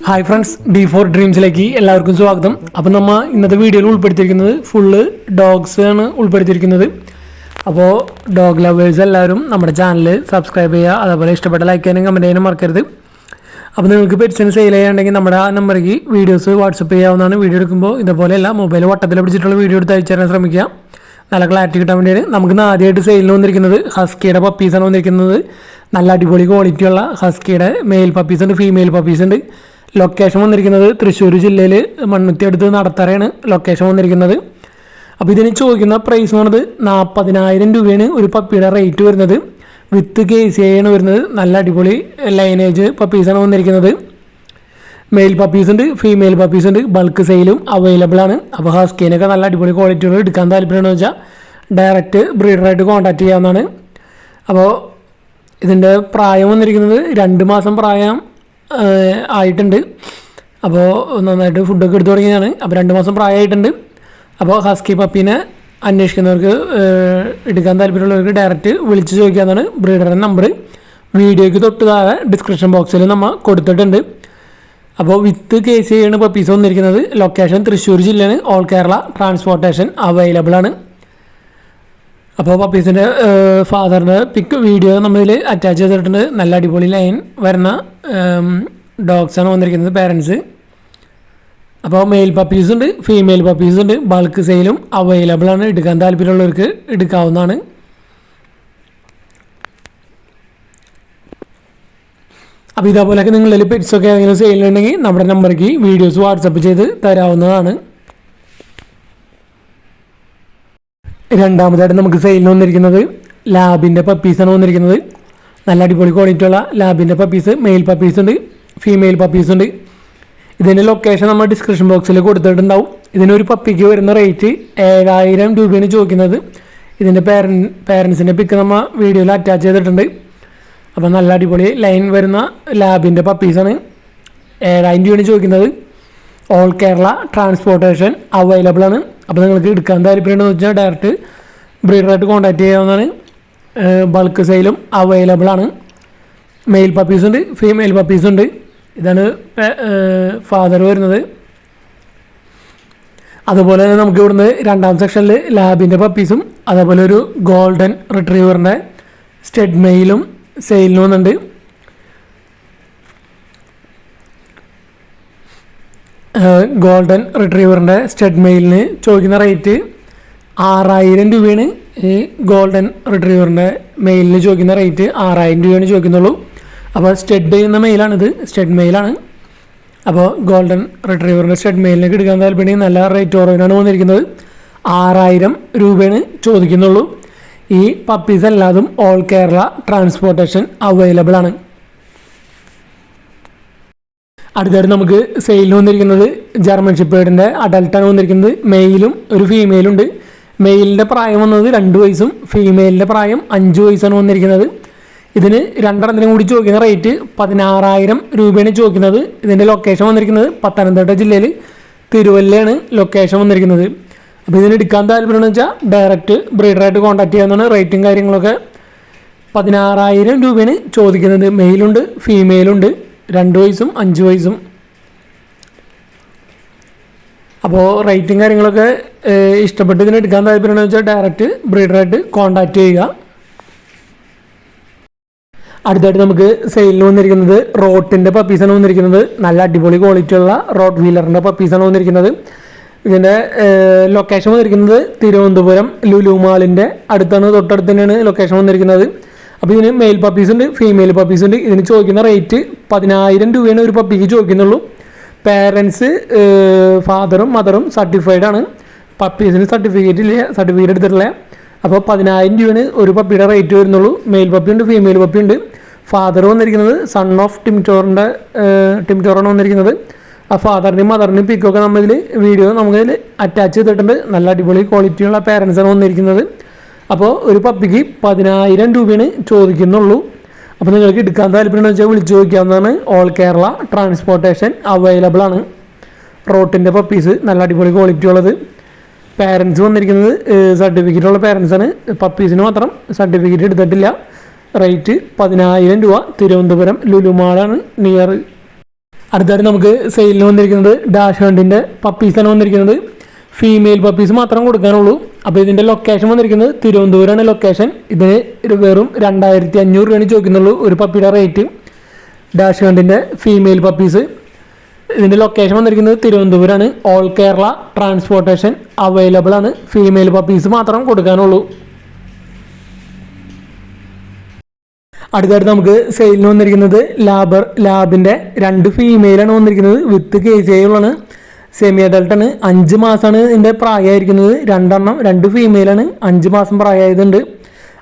Hi friends, D4 ഡ്രീംസിലേക്ക് എല്ലാവർക്കും സ്വാഗതം. അപ്പോൾ നമ്മൾ ഇന്നത്തെ വീഡിയോയിൽ ഉൾപ്പെടുത്തിയിരിക്കുന്നത് ഫുള്ള് ഡോഗ്സ് ആണ് ഉൾപ്പെടുത്തിയിരിക്കുന്നത്. അപ്പോൾ ഡോഗ് ലവേഴ്സ് എല്ലാവരും നമ്മുടെ ചാനൽ സബ്സ്ക്രൈബ് ചെയ്യുക, അതേപോലെ ഇഷ്ടപ്പെട്ട ലൈക്ക് ചെയ്യാനും കമൻറ്റ് ചെയ്യാനും മറക്കരുത്. അപ്പോൾ നിങ്ങൾക്ക് പെറ്റ്സിന് സെയിൽ ചെയ്യാനുണ്ടെങ്കിൽ നമ്മുടെ ആ നമ്പറിലേക്ക് വീഡിയോസ് വാട്സപ്പ് ചെയ്യാവുന്നതാണ്. വീഡിയോ എടുക്കുമ്പോൾ ഇതുപോലെയല്ല മൊബൈൽ വട്ടത്തിൽ പിടിച്ചിട്ടുള്ള വീഡിയോ എടുത്ത് അയച്ചു തരാൻ ശ്രമിക്കുക, നല്ല ക്ലാരിറ്റി കിട്ടാൻ വേണ്ടിയാണ്. നമുക്ക് ആദ്യമായിട്ട് സെയിലിന് വന്നിരിക്കുന്നത് ഹസ്കിയുടെ പപ്പീസാണ് വന്നിരിക്കുന്നത്. നല്ല അടിപൊളി ക്വാളിറ്റിയുള്ള ഹസ്കിയുടെ മെയിൽ പപ്പീസ് ഉണ്ട്, ഫീമെയിൽ പപ്പീസ് ഉണ്ട്. ലൊക്കേഷൻ വന്നിരിക്കുന്നത് തൃശ്ശൂർ ജില്ലയിൽ മണ്ണുത്തി അടുത്ത് നടത്തറയാണ് ലൊക്കേഷൻ വന്നിരിക്കുന്നത്. അപ്പോൾ ഇതിന് ചോദിക്കുന്ന പ്രൈസ് എന്ന് പറയുന്നത് 40,000 രൂപയാണ് ഒരു പപ്പിയുടെ റേറ്റ് വരുന്നത്. വിത്ത് KCI ആണ് വരുന്നത്. നല്ല അടിപൊളി ലൈനേജ് പപ്പീസാണ് വന്നിരിക്കുന്നത്. മെയിൽ പപ്പീസ് ഉണ്ട്, ഫീമെയിൽ പപ്പീസ് ഉണ്ട്. ബൾക്ക് സെയിലും അവൈലബിൾ ആണ്. അപ്പോൾ ഹസ്കീനൊക്കെ നല്ല അടിപൊളി ക്വാളിറ്റികൾ എടുക്കാൻ താല്പര്യമാണെന്ന് വെച്ചാൽ ഡയറക്റ്റ് ബ്രീഡറായിട്ട് കോൺടാക്ട് ചെയ്യാവുന്നതാണ്. അപ്പോൾ ഇതിൻ്റെ പ്രായം വന്നിരിക്കുന്നത് 2 മാസം പ്രായം ആയിട്ടുണ്ട്. അപ്പോൾ നന്നായിട്ട് ഫുഡൊക്കെ എടുത്തു തുടങ്ങിയതാണ്. അപ്പോൾ 2 മാസം പ്രായമായിട്ടുണ്ട്. അപ്പോൾ ഹസ്കി പപ്പീനെ അന്വേഷിക്കുന്നവർക്ക് എടുക്കാൻ താല്പര്യമുള്ളവർക്ക് ഡയറക്റ്റ് വിളിച്ച് ചോദിക്കാവുന്നതാണ്. ബ്രീഡറിൻ്റെ നമ്പർ വീഡിയോയ്ക്ക് തൊട്ട് താഴെ ഡിസ്ക്രിപ്ഷൻ ബോക്സിൽ നമ്മൾ കൊടുത്തിട്ടുണ്ട്. അപ്പോൾ വിത്ത് KCI ആണ് പപ്പീസ് വന്നിരിക്കുന്നത്. ലൊക്കേഷൻ തൃശ്ശൂർ ജില്ലയാണ്. ഓൾ കേരള ട്രാൻസ്പോർട്ടേഷൻ അവൈലബിൾ ആണ്. അപ്പോൾ പപ്പീസിൻ്റെ ഫാദറിൻ്റെ പിക്ക് വീഡിയോ നമ്മളിൽ അറ്റാച്ച് ചെയ്തിട്ടുണ്ട്. നല്ല അടിപൊളി ലൈൻ വരുന്ന ഡോഗ്സാണ് വന്നിരിക്കുന്നത്, പേരൻസ്. അപ്പോൾ മെയിൽ പപ്പീസ് ഉണ്ട്, ഫീമെയിൽ പപ്പീസ് ഉണ്ട്. ബൾക്ക് സെയിലും അവൈലബിൾ ആണ്. എടുക്കാൻ താല്പര്യമുള്ളവർക്ക് എടുക്കാവുന്നതാണ്. അപ്പോൾ ഇതേപോലെയൊക്കെ നിങ്ങളിൽ പെറ്റ്സൊക്കെ ഏതെങ്കിലും സെയിലുണ്ടെങ്കിൽ നമ്മുടെ നമ്പറിലേക്ക് വീഡിയോസ് വാട്സപ്പ് ചെയ്ത് തരാവുന്നതാണ്. രണ്ടാമതായിട്ട് നമുക്ക് സെയിലിന് വന്നിരിക്കുന്നത് ലാബിൻ്റെ പപ്പീസാണ് വന്നിരിക്കുന്നത്. നല്ല അടിപൊളി ക്വാളിറ്റിയുള്ള ലാബിൻ്റെ പപ്പീസ്, മെയിൽ പപ്പീസ് ഉണ്ട്, ഫീമെയിൽ പപ്പീസ് ഉണ്ട്. ഇതിൻ്റെ ലൊക്കേഷൻ നമ്മൾ ഡിസ്ക്രിപ്ഷൻ ബോക്സിൽ കൊടുത്തിട്ടുണ്ടാവും. ഇതിനൊരു പപ്പിക്ക് വരുന്ന റേറ്റ് 7,000 രൂപയാണ് ചോദിക്കുന്നത്. ഇതിൻ്റെ പേരൻസിൻ്റെ പിക്ക് നമ്മൾ വീഡിയോയിൽ അറ്റാച്ച് ചെയ്തിട്ടുണ്ട്. അപ്പോൾ നല്ല അടിപൊളി ലൈൻ വരുന്ന ലാബിൻ്റെ പപ്പീസാണ്. 7,000 രൂപയാണ് ചോദിക്കുന്നത്. ഓൾ കേരള ട്രാൻസ്പോർട്ടേഷൻ അവൈലബിൾ ആണ്. അപ്പോൾ നിങ്ങൾക്ക് എടുക്കാൻ താല്പര്യമുണ്ടെന്ന് വെച്ചാൽ ഡയറക്റ്റ് ബ്രീഡറായിട്ട് കോൺടാക്ട് ചെയ്യാവുന്നതാണ്. ബൾക്ക് സെയിലും അവൈലബിൾ ആണ്. മെയിൽ പപ്പീസ് ഉണ്ട്, ഫീമെയിൽ പപ്പീസ് ഉണ്ട്. ഇതാണ് ഫാദർ വരുന്നത്. അതുപോലെ തന്നെ നമുക്ക് ഇവിടുന്ന് രണ്ടാം സെക്ഷനിൽ ലാബിൻ്റെ പപ്പീസും അതേപോലെ ഒരു ഗോൾഡൻ റിട്രീവറിൻ്റെ സ്റ്റഡ് മെയിലും സെയിലിന് വന്നിട്ടുണ്ട്. ഗോൾഡൻ റിട്രീവറിൻ്റെ സ്റ്റഡ് മെയിലിന് ചോദിക്കുന്ന റേറ്റ് 6,000 രൂപയാണ്. ഈ ഗോൾഡൻ റിട്രീവറിൻ്റെ മെയിലിന് ചോദിക്കുന്ന റേറ്റ് 6,000 രൂപയാണ് ചോദിക്കുന്നുള്ളൂ. അപ്പോൾ സ്റ്റഡ് ചെയ്യുന്ന മെയിലാണിത്, സ്റ്റഡ് മെയിലാണ്. അപ്പോൾ ഗോൾഡൻ റിട്രീവറിൻ്റെ സ്റ്റഡ് മെയിലിനൊക്കെ എടുക്കാൻ താല്പര്യം നല്ല റേറ്റ് കുറവിനാണ് വന്നിരിക്കുന്നത്. 6,000 രൂപയാണ് ചോദിക്കുന്നുള്ളൂ. ഈ പപ്പീസ് എല്ലാതും ഓൾ കേരള ട്രാൻസ്പോർട്ടേഷൻ അവൈലബിൾ ആണ്. അടുത്തായിട്ട് നമുക്ക് സെയിലിന് വന്നിരിക്കുന്നത് ജർമ്മൻ ഷെപ്പേർഡിൻ്റെ അഡൽട്ടാണ് വന്നിരിക്കുന്നത്. മെയിലും ഒരു ഫീമെയിലും ഉണ്ട്. മെയിലിൻ്റെ പ്രായം വന്നത് 2 വയസ്സും ഫീമെയിലിൻ്റെ പ്രായം 5 വയസ്സാണ് വന്നിരിക്കുന്നത്. ഇതിന് രണ്ടെണ്ണത്തിനും കൂടി ചോദിക്കുന്ന റേറ്റ് 16,000 രൂപയാണ് ചോദിക്കുന്നത്. ഇതിൻ്റെ ലൊക്കേഷൻ വന്നിരിക്കുന്നത് പത്തനംതിട്ട ജില്ലയിൽ തിരുവല്ലയാണ് ലൊക്കേഷൻ വന്നിരിക്കുന്നത്. അപ്പോൾ ഇതിന് എടുക്കാൻ താല്പര്യമെന്ന് വെച്ചാൽ ഡയറക്റ്റ് ബ്രീഡറായിട്ട് കോൺടാക്ട് ചെയ്യാവുന്നതാണ്. റേറ്റും കാര്യങ്ങളൊക്കെ 16,000 രൂപയാണ് ചോദിക്കുന്നത്. മെയിലുണ്ട്, ഫീമെയിലുണ്ട്, 2 വയസ്സും 5 വയസ്സും. അപ്പോൾ റേറ്റും കാര്യങ്ങളൊക്കെ ഇഷ്ടപ്പെട്ട് ഇതിന് എടുക്കാൻ താല്പര്യമെന്ന് വെച്ചാൽ ഡയറക്റ്റ് ബ്രീഡറായിട്ട് കോൺടാക്ട് ചെയ്യുക. അടുത്തായിട്ട് നമുക്ക് സെയിലിന് വന്നിരിക്കുന്നത് റോട്ടിൻ്റെ പപ്പീസാണ് വന്നിരിക്കുന്നത്. നല്ല അടിപൊളി ക്വാളിറ്റിയുള്ള റോട്ട് വീലറിൻ്റെ പപ്പീസാണ് വന്നിരിക്കുന്നത്. ഇതിൻ്റെ ലൊക്കേഷൻ വന്നിരിക്കുന്നത് തിരുവനന്തപുരം ലുലു മാളിൻ്റെ അടുത്താണ്, തൊട്ടടുത്ത് തന്നെയാണ് ലൊക്കേഷൻ വന്നിരിക്കുന്നത്. അപ്പോൾ ഇതിന് മെയിൽ പപ്പീസ് ഉണ്ട്, ഫീമെയിൽ പപ്പീസ് ഉണ്ട്. ഇതിന് ചോദിക്കുന്ന റേറ്റ് 10,000 രൂപയാണ് ഒരു പപ്പിക്ക് ചോദിക്കുന്നുള്ളൂ. പേരൻസ് ഫാദറും മദറും സർട്ടിഫൈഡ് ആണ്. പപ്പീസിന് സർട്ടിഫിക്കറ്റ് എടുത്തിട്ടില്ല. അപ്പോൾ 10,000 രൂപയാണ് ഒരു പപ്പിയുടെ റേറ്റ് വരുന്നുള്ളൂ. മെയിൽ പപ്പി ഉണ്ട്, ഫീമെയിൽ പപ്പി ഉണ്ട്. ഫാദർ വന്നിരിക്കുന്നത് സൺ ഓഫ് ടിംറ്റോറാണ് വന്നിരിക്കുന്നത്. ആ ഫാദറിൻ്റെയും മദറിൻ്റെയും പിക്കൊക്കെ നമ്മളിൽ വീഡിയോ നമുക്കിതിൽ അറ്റാച്ച് ചെയ്തിട്ടുണ്ട്. നല്ല അടിപൊളി ക്വാളിറ്റിയുള്ള പേരൻസാണ് വന്നിരിക്കുന്നത്. അപ്പോൾ ഒരു പപ്പിക്ക് 10,000 രൂപയാണ് ചോദിക്കുന്നുള്ളൂ. അപ്പോൾ നിങ്ങൾക്ക് എടുക്കാൻ താല്പര്യമെന്ന് വെച്ചാൽ വിളിച്ച് ചോദിക്കാവുന്നതാണ്. ഓൾ കേരള ട്രാൻസ്പോർട്ടേഷൻ അവൈലബിൾ ആണ്. റോട്ടിൻ്റെ പപ്പീസ് നല്ല അടിപൊളി ക്വാളിറ്റി ഉള്ളത്. പേരൻസ് വന്നിരിക്കുന്നത് സർട്ടിഫിക്കറ്റുള്ള പേരൻസാണ്. പപ്പീസിന് മാത്രം സർട്ടിഫിക്കറ്റ് എടുത്തിട്ടില്ല. റേറ്റ് 10,000 രൂപ. തിരുവനന്തപുരം ലുലുമാളാണ് നിയർ. അടുത്തായിട്ട് നമുക്ക് സെയിലിന് വന്നിരിക്കുന്നത് ഡാഷ് ഹണ്ടിൻ്റെ പപ്പീസാണ് വന്നിരിക്കുന്നത്. ഫീമെയിൽ പപ്പീസ് മാത്രം കൊടുക്കാനുള്ളൂ. അപ്പോൾ ഇതിൻ്റെ ലൊക്കേഷൻ വന്നിരിക്കുന്നത് തിരുവനന്തപുരമാണ് ലൊക്കേഷൻ. ഇതിന് വെറും 2500 രൂപയാണ് ചോദിക്കുന്നുള്ളൂ ഒരു പപ്പിയുടെ റേറ്റ്. ഡാഷ് ഹണ്ടിൻ്റെ ഫീമെയിൽ പപ്പീസ് ഇതിൻ്റെ ലൊക്കേഷൻ വന്നിരിക്കുന്നത് തിരുവനന്തപുരമാണ്. ഓൾ കേരള ട്രാൻസ്പോർട്ടേഷൻ അവൈലബിൾ ആണ്. ഫീമെയിൽ പപ്പീസ് മാത്രം കൊടുക്കാനുള്ളൂ. അടുത്തായിട്ട് നമുക്ക് സെയിലിന് വന്നിരിക്കുന്നത് ലാബിൻ്റെ 2 ഫീമെയിലാണ് വന്നിരിക്കുന്നത്. വിത്ത് KCI ഉള്ളതാണ്. സെമി അഡൾട്ടാണ്. 5 മാസമാണ് ഇതിൻ്റെ പ്രായമായിരിക്കുന്നത്. 2 ഫീമെയിലാണ്. 5 മാസം പ്രായമായതുണ്ട്.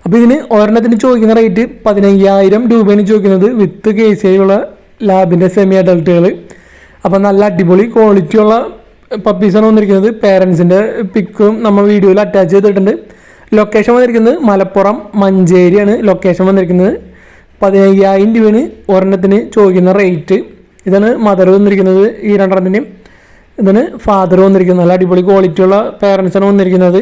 അപ്പോൾ ഇതിന് ഒരെണ്ണത്തിന് ചോദിക്കുന്ന റേറ്റ് 15,000 രൂപയാണ് ചോദിക്കുന്നത് വിത്ത് KCI ഉള്ള ലാബിൻ്റെ സെമി അഡൾട്ടുകൾ. അപ്പോൾ നല്ല അടിപൊളി ക്വാളിറ്റിയുള്ള പപ്പീസാണ് വന്നിരിക്കുന്നത്. പേരൻസിൻ്റെ പിക്കും നമ്മൾ വീഡിയോയിൽ അറ്റാച്ച് ചെയ്തിട്ടുണ്ട്. ലൊക്കേഷൻ വന്നിരിക്കുന്നത് മലപ്പുറം മഞ്ചേരിയാണ് ലൊക്കേഷൻ വന്നിരിക്കുന്നത്. 15,000 രൂപയാണ് ഒരെണ്ണത്തിന് ചോദിക്കുന്ന റേറ്റ്. ഇതാണ് മദർ വന്നിരിക്കുന്നത്. ഈ 2 ഇതിന് ഫാദർ വന്നിരിക്കുന്നത്. നല്ല അടിപൊളി ക്വാളിറ്റിയുള്ള പേരൻസാണ് വന്നിരിക്കുന്നത്.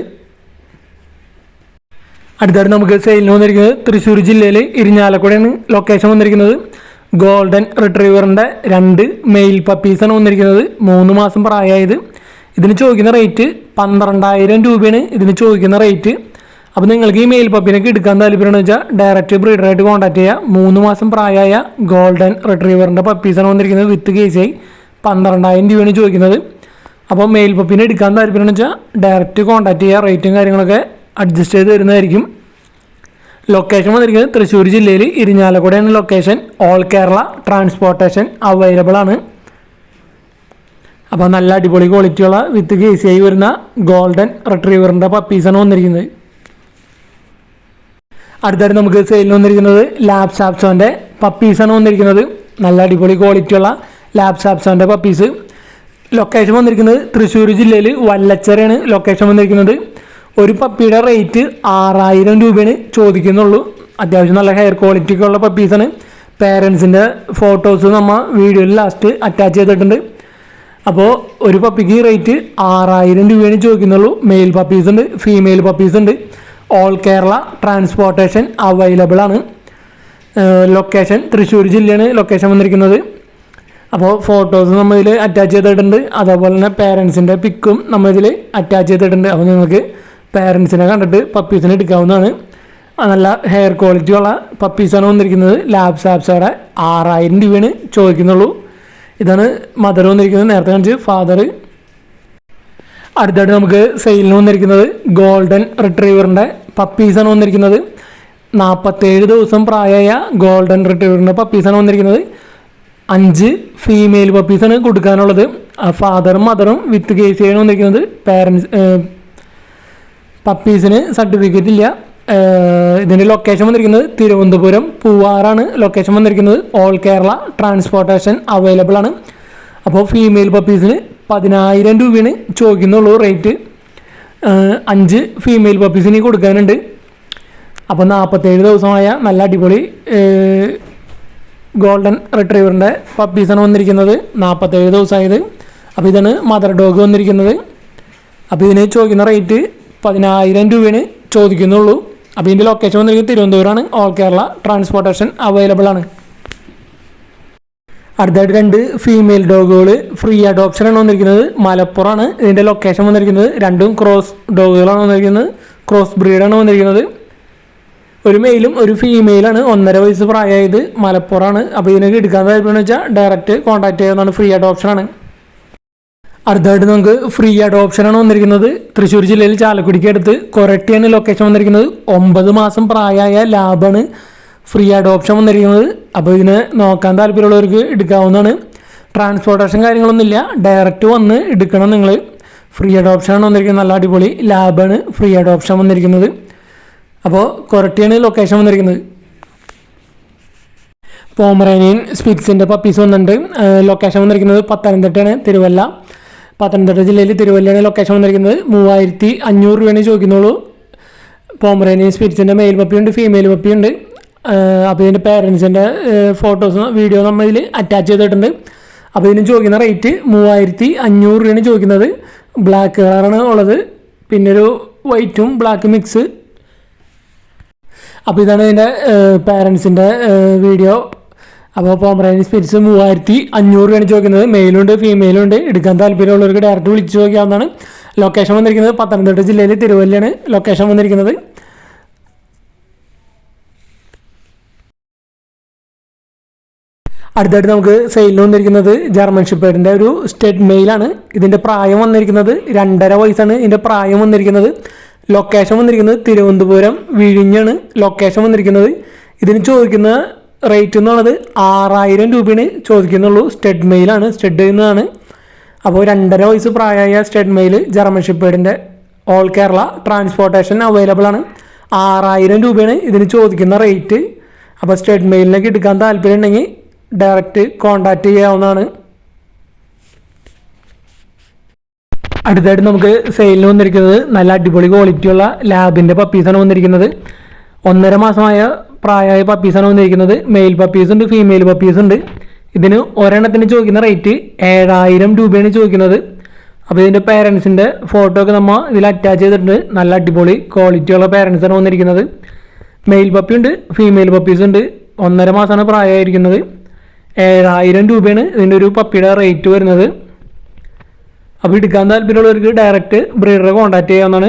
അടുത്തായിട്ട് നമുക്ക് സെയിലിന് വന്നിരിക്കുന്നത് തൃശ്ശൂർ ജില്ലയിൽ ഇരിഞ്ഞാലക്കുടയാണ് ലൊക്കേഷൻ വന്നിരിക്കുന്നത്. ഗോൾഡൻ റിട്രീവറിൻ്റെ 2 മെയിൽ പപ്പീസാണ് വന്നിരിക്കുന്നത്. 3 മാസം പ്രായമായത്. ഇതിന് ചോദിക്കുന്ന റേറ്റ് 12,000 രൂപയാണ് ഇതിന് ചോദിക്കുന്ന റേറ്റ്. അപ്പോൾ നിങ്ങൾക്ക് ഈ മെയിൽ പപ്പീനൊക്കെ എടുക്കാൻ താല്പര്യമെന്ന് വെച്ചാൽ ഡയറക്റ്റ് ബ്രീഡറായിട്ട് കോൺടാക്ട് ചെയ്യുക. 3 മാസം പ്രായമായ ഗോൾഡൻ റിട്രീവറിൻ്റെ പപ്പീസാണ് വന്നിരിക്കുന്നത് വിത്ത് KCI. 12,000 രൂപയാണ് ചോദിക്കുന്നത്. അപ്പോൾ മെയിൽ പപ്പീനെ എടുക്കാൻ താല്പര്യമെന്ന് വെച്ചാൽ ഡയറക്റ്റ് കോൺടാക്ട് ചെയ്യുക. റേറ്റും കാര്യങ്ങളൊക്കെ അഡ്ജസ്റ്റ് ചെയ്ത് തരുന്നതായിരിക്കും. ലൊക്കേഷൻ വന്നിരിക്കുന്നത് തൃശ്ശൂർ ജില്ലയിൽ ഇരിഞ്ഞാലക്കുടയാണ് location. All Kerala transportation available ആണ്. അപ്പോൾ നല്ല അടിപൊളി ക്വാളിറ്റിയുള്ള വിത്ത് KCI വരുന്ന ഗോൾഡൻ റിട്രീവറിൻ്റെ പപ്പീസാണ് വന്നിരിക്കുന്നത്. അടുത്തായിട്ട് നമുക്ക് സെയിലിന് വന്നിരിക്കുന്നത് ലാബ് സാപ്സോൻ്റെ പപ്പീസാണ് വന്നിരിക്കുന്നത്. നല്ല അടിപൊളി ക്വാളിറ്റിയുള്ള ലാബ് സാപ്സോൻ്റെ പപ്പീസ്. ലൊക്കേഷൻ വന്നിരിക്കുന്നത് തൃശ്ശൂർ ജില്ലയിൽ വല്ലച്ചറയാണ് ലൊക്കേഷൻ വന്നിരിക്കുന്നത്. ഒരു പപ്പിയുടെ റേറ്റ് 6,000 രൂപയാണ് ചോദിക്കുന്നുള്ളൂ. അത്യാവശ്യം നല്ല ഹെയർ ക്വാളിറ്റിയൊക്കെ ഉള്ള പപ്പീസാണ്. പേരൻസിൻ്റെ ഫോട്ടോസ് നമ്മൾ വീഡിയോയിൽ ലാസ്റ്റ് അറ്റാച്ച് ചെയ്തിട്ടുണ്ട്. അപ്പോൾ ഒരു പപ്പിക്ക് റേറ്റ് 6,000 രൂപയാണ് ചോദിക്കുന്നുള്ളൂ. മെയിൽ പപ്പീസ് ഉണ്ട്, ഫീമെയിൽ പപ്പീസ് ഉണ്ട്. ഓൾ കേരള ട്രാൻസ്പോർട്ടേഷൻ അവൈലബിൾ ആണ്. ലൊക്കേഷൻ തൃശ്ശൂർ ജില്ലയാണ് ലൊക്കേഷൻ വന്നിരിക്കുന്നത്. അപ്പോൾ ഫോട്ടോസ് നമ്മൾ ഇതിൽ അറ്റാച്ച് ചെയ്തിട്ടുണ്ട്. അതേപോലെ തന്നെ പേരൻസിൻ്റെ പിക്കും നമ്മൾ ഇതിൽ അറ്റാച്ച് ചെയ്തിട്ടുണ്ട്. അപ്പോൾ നിങ്ങൾക്ക് പേരൻസിനെ കണ്ടിട്ട് പപ്പീസിനെ എടുക്കാവുന്നതാണ്. നല്ല ഹെയർ ക്വാളിറ്റിയുള്ള പപ്പീസാണ് വന്നിരിക്കുന്നത്. ലാബ് സാപ്സോടെ 6,000 രൂപയാണ് ചോദിക്കുന്നുള്ളൂ. ഇതാണ് മദർ വന്നിരിക്കുന്നത്. നേരത്തെ കാണിച്ച് ഫാദർ. അടുത്തായിട്ട് നമുക്ക് സെയിലിന് വന്നിരിക്കുന്നത് ഗോൾഡൻ റിട്രീവറിൻ്റെ പപ്പീസാണ് വന്നിരിക്കുന്നത്. 47 ദിവസം പ്രായമായ ഗോൾഡൻ റിട്രീവറിൻ്റെ പപ്പീസാണ് വന്നിരിക്കുന്നത്. 5 ഫീമെയിൽ പപ്പീസാണ് കൊടുക്കാനുള്ളത്. ഫാദറും മദറും വിത്ത് KCI ആണ് വന്നിരിക്കുന്നത്. പേരൻസ് പപ്പീസിന് സർട്ടിഫിക്കറ്റ് ഇല്ല. ഇതിൻ്റെ ലൊക്കേഷൻ വന്നിരിക്കുന്നത് തിരുവനന്തപുരം പൂവാറാണ് ലൊക്കേഷൻ വന്നിരിക്കുന്നത്. ഓൾ കേരള ട്രാൻസ്പോർട്ടേഷൻ അവൈലബിൾ ആണ്. അപ്പോൾ ഫീമെയിൽ പപ്പീസിന് 10,000 രൂപയാണ് ചോദിക്കുന്നുള്ളൂ റേറ്റ്. 5 ഫീമെയിൽ പപ്പീസിന് കൊടുക്കാനുണ്ട്. അപ്പോൾ 47 ദിവസമായ നല്ല അടിപൊളി ഗോൾഡൻ റിട്രീവറിൻ്റെ പപ്പീസാണ് വന്നിരിക്കുന്നത്. 47 ദിവസമായത്. അപ്പോൾ ഇതാണ് മദർ ഡോഗ് വന്നിരിക്കുന്നത്. അപ്പോൾ ഇതിന് ചോദിക്കുന്ന റേറ്റ് 10,000 രൂപയാണ് ചോദിക്കുന്നുള്ളൂ. അപ്പോൾ ഇതിൻ്റെ ലൊക്കേഷൻ വന്നിരിക്കുന്നത് തിരുവനന്തപുരമാണ്. ഓൾ കേരള ട്രാൻസ്പോർട്ടേഷൻ അവൈലബിൾ ആണ്. അടുത്തായിട്ട് 2 ഫീമെയിൽ ഡോഗുകൾ ഫ്രീ അഡോപ്ഷനാണ് വന്നിരിക്കുന്നത്. മലപ്പുറമാണ് ഇതിൻ്റെ ലൊക്കേഷൻ വന്നിരിക്കുന്നത്. 2 ക്രോസ് ഡോഗുകളാണ് വന്നിരിക്കുന്നത്. ക്രോസ് ബ്രീഡാണ് വന്നിരിക്കുന്നത്. ഒരു മെയിലും ഒരു ഫീമെയിലാണ്. 1.5 വയസ്സ് പ്രായമായത്. മലപ്പുറമാണ്. അപ്പോൾ ഇതിനൊക്കെ എടുക്കാൻ താല്പര്യമെന്ന് വെച്ചാൽ ഡയറക്റ്റ് കോൺടാക്ട് ചെയ്യുന്നതാണ്. ഫ്രീ അഡോപ്ഷനാണ്. അടുത്തായിട്ട് നമുക്ക് ഫ്രീ അഡോപ്ഷനാണ് വന്നിരിക്കുന്നത്. തൃശ്ശൂർ ജില്ലയിൽ ചാലക്കുടിക്ക് അടുത്ത് കൊരട്ടിയാണ് ലൊക്കേഷൻ വന്നിരിക്കുന്നത്. 9 മാസം പ്രായമായ ലാബാണ് ഫ്രീ അഡോപ്ഷൻ വന്നിരിക്കുന്നത്. അപ്പോൾ ഇതിന് നോക്കാൻ താല്പര്യമുള്ളവർക്ക് എടുക്കാവുന്നതാണ്. ട്രാൻസ്പോർട്ടേഷൻ കാര്യങ്ങളൊന്നുമില്ല. ഡയറക്റ്റ് വന്ന് എടുക്കണം നിങ്ങൾ. ഫ്രീ അഡോപ്ഷനാണ് വന്നിരിക്കുന്നത്. നല്ല അടിപൊളി ലാബാണ് ഫ്രീ അഡോപ്ഷൻ വന്നിരിക്കുന്നത്. അപ്പോൾ കൊരട്ടിയാണ് ലൊക്കേഷൻ വന്നിരിക്കുന്നത്. പോമറേനിയൻ സ്പിറ്റ്സിൻ്റെ പപ്പീസ് വന്നിട്ടുണ്ട്. ലൊക്കേഷൻ വന്നിരിക്കുന്നത് പത്തനംതിട്ടയാണ്, തിരുവല്ല. പത്തനംതിട്ട ജില്ലയിൽ തിരുവല്ലയാണ് ലൊക്കേഷൻ വന്നിരിക്കുന്നത്. 3,500 രൂപയാണ് ചോദിക്കുന്നുള്ളൂ. പോമറേനിയൻ സ്പിറ്റ്സിൻ്റെ മെയിൽ പപ്പിയുണ്ട്, ഫീമെയിൽ പപ്പിയുണ്ട്. അപ്പോൾ ഇതിൻ്റെ പേരൻസിൻ്റെ ഫോട്ടോസ് വീഡിയോ നമ്മൾ ഇതിൽ അറ്റാച്ച് ചെയ്തിട്ടുണ്ട്. അപ്പോൾ ഇതിന് ചോദിക്കുന്ന റേറ്റ് 3,500 രൂപയാണ് ചോദിക്കുന്നത്. ബ്ലാക്ക് കളറാണ് ഉള്ളത്, പിന്നെ ഒരു വൈറ്റും ബ്ലാക്ക് മിക്സ്. അപ്പോൾ ഇതാണ് ഇതിൻ്റെ പേരൻസിൻ്റെ വീഡിയോ അപ്പോൾ പോമറേനിയൻ സ്പിറ്റ്സ് 3500 രൂപയാണ് ചോദിക്കുന്നത്. മെയിലുണ്ട് ഫീമെയിലും ഉണ്ട്. എടുക്കാൻ താല്പര്യമുള്ളവർക്ക് ഡയറക്റ്റ് വിളിച്ച് ചോദിക്കാവുന്നതാണ്. ലൊക്കേഷൻ വന്നിരിക്കുന്നത് പത്തനംതിട്ട ജില്ലയിൽ തിരുവല്ലയാണ് ലൊക്കേഷൻ വന്നിരിക്കുന്നത്. അടുത്തായിട്ട് നമുക്ക് സെയിലിന് വന്നിരിക്കുന്നത് ജർമ്മൻ ഷെപ്പേർഡിൻ്റെ ഒരു സ്റ്റഡ് മെയിലാണ്. ഇതിൻ്റെ പ്രായം വന്നിരിക്കുന്നത് 2.5 വയസ്സാണ്. ഇതിൻ്റെ പ്രായം വന്നിരിക്കുന്നത്. ലൊക്കേഷൻ വന്നിരിക്കുന്നത് തിരുവനന്തപുരം വിഴിഞ്ഞാണ് ലൊക്കേഷൻ വന്നിരിക്കുന്നത്. ഇതിന് ചോദിക്കുന്ന റേറ്റ് എന്ന് പറയുന്നത് 6000 രൂപയാണ് ചോദിക്കുന്നുള്ളൂ. സ്റ്റഡ് മെയിലാണ്, സ്റ്റഡ് എന്നതാണ്. അപ്പോൾ 2.5 വയസ്സ് പ്രായമായ സ്റ്റഡ് മെയിൽ ജർമ്മൻ ഷെപ്പേർഡിൻ്റെ ഓൾ കേരള ട്രാൻസ്പോർട്ടേഷൻ അവൈലബിൾ ആണ്. 6000 രൂപയാണ് ഇതിന് ചോദിക്കുന്ന റേറ്റ്. അപ്പോൾ സ്റ്റഡ് മെയിലിനൊക്കെ എടുക്കാൻ താല്പര്യം ഉണ്ടെങ്കിൽ ഡയറക്റ്റ് കോൺടാക്റ്റ് ചെയ്യാവുന്നതാണ്. അടുത്തായിട്ട് നമുക്ക് സെയിലിന് വന്നിരിക്കുന്നത് നല്ല അടിപൊളി ക്വാളിറ്റിയുള്ള ലാബിൻ്റെ പപ്പീസാണ് വന്നിരിക്കുന്നത്. 1.5 മാസമായ പ്രായമായ പപ്പീസാണ് വന്നിരിക്കുന്നത്. മെയിൽ പപ്പീസ് ഉണ്ട്, ഫീമെയിൽ പപ്പീസ് ഉണ്ട്. ഇതിന് ഒരെണ്ണത്തിന് ചോദിക്കുന്ന റേറ്റ് 7000 രൂപയാണ് ചോദിക്കുന്നത്. അപ്പോൾ ഇതിൻ്റെ പേരൻസിൻ്റെ ഫോട്ടോ ഒക്കെ നമ്മൾ ഇതിൽ അറ്റാച്ച് ചെയ്തിട്ടുണ്ട്. നല്ല അടിപൊളി ക്വാളിറ്റിയുള്ള പേരൻസാണ് വന്നിരിക്കുന്നത്. മെയിൽ പപ്പി ഉണ്ട്, ഫീമെയിൽ പപ്പീസ് ഉണ്ട്. 1.5 മാസമാണ് പ്രായമായിരിക്കുന്നത്. 7000 രൂപയാണ് ഇതിൻ്റെ ഒരു പപ്പിയുടെ റേറ്റ് വരുന്നത്. അപ്പോൾ എടുക്കാൻ താല്പര്യമുള്ളവർക്ക് ഡയറക്റ്റ് ബ്രീഡറെ കോൺടാക്ട് ചെയ്യാവുന്നതാണ്.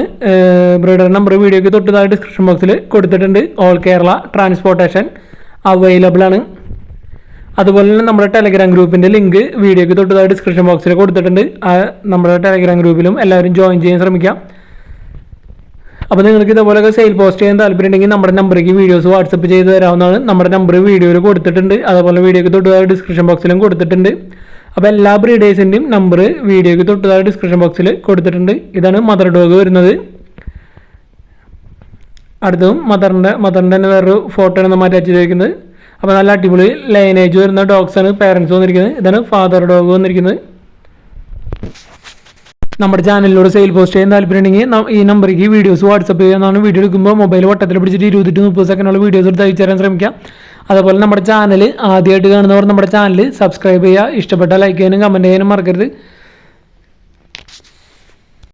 ബ്രീഡർ നമ്പർ വീഡിയോയ്ക്ക് തൊട്ടതായി ഡിസ്ക്രിപ്ഷൻ ബോക്സിൽ കൊടുത്തിട്ടുണ്ട്. ഓൾ കേരള ട്രാൻസ്പോർട്ടേഷൻ അവൈലബിൾ ആണ്. അതുപോലെ തന്നെ നമ്മുടെ ടെലഗ്രാം ഗ്രൂപ്പിൻ്റെ ലിങ്ക് വീഡിയോയ്ക്ക് തൊട്ടതായി ഡിസ്ക്രിപ്ഷൻ ബോക്സിൽ കൊടുത്തിട്ടുണ്ട്. നമ്മുടെ ടെലഗ്രാം ഗ്രൂപ്പിലും എല്ലാവരും ജോയിൻ ചെയ്യാൻ ശ്രമിക്കാം. അപ്പോൾ നിങ്ങൾക്ക് ഇതുപോലെയൊക്കെ സെയിൽ പോസ്റ്റ് ചെയ്യാൻ താല്പര്യം ഉണ്ടെങ്കിൽ നമ്മുടെ നമ്പറേക്ക് വീഡിയോസ് വാട്സപ്പ് ചെയ്ത് തരാവുന്നതാണ്. നമ്മുടെ നമ്പർ വീഡിയോയിൽ കൊടുത്തിട്ടുണ്ട്. അതുപോലെ വീഡിയോയ്ക്ക് തൊട്ടതായി ഡിസ്ക്രിപ്ഷൻ ബോക്സിലും കൊടുത്തിട്ടുണ്ട്. അപ്പോൾ എല്ലാ ബ്രീഡേഴ്സിൻ്റെയും നമ്പർ വീഡിയോയ്ക്ക് തൊട്ടതായി ഡിസ്ക്രിപ്ഷൻ ബോക്സിൽ കൊടുത്തിട്ടുണ്ട്. ഇതാണ് മദർ ഡോഗ് വരുന്നത്. അടുത്തതും മദറിൻ്റെ തന്നെ വേറൊരു ഫോട്ടോയാണ് നമ്മൾ അറ്റാച്ച് ചെയ്തിരിക്കുന്നത്. അപ്പോൾ നല്ല അടിപൊളി ലൈനേജ് വരുന്ന ഡോഗ്സാണ് പേരൻസ് വന്നിരിക്കുന്നത്. ഇതാണ് ഫാദർ ഡോഗ് വന്നിരിക്കുന്നത്. നമ്മുടെ ചാനലിലൂടെ സെയിൽ പോസ്റ്റ് ചെയ്യാൻ താല്പര്യമുണ്ടെങ്കിൽ ഈ നമ്പറേക്ക് വീഡിയോസ് വാട്സപ്പ് ചെയ്യാവുന്നതാണ്. വീഡിയോ എടുക്കുമ്പോൾ മൊബൈൽ വട്ടത്തിൽ പിടിച്ചിട്ട് 20-30 സെക്കൻഡുള്ള വീഡിയോസ് എടുത്ത് അയച്ചു തരാൻ ശ്രമിക്കാം. അതുപോലെ നമ്മുടെ ചാനൽ ആദ്യമായിട്ട് കാണുന്നവർ നമ്മുടെ ചാനൽ സബ്സ്ക്രൈബ് ചെയ്യുക. ഇഷ്ടപ്പെട്ട ലൈക്ക് ചെയ്യാനും കമൻറ്റ് ചെയ്യാനും മറക്കരുത്.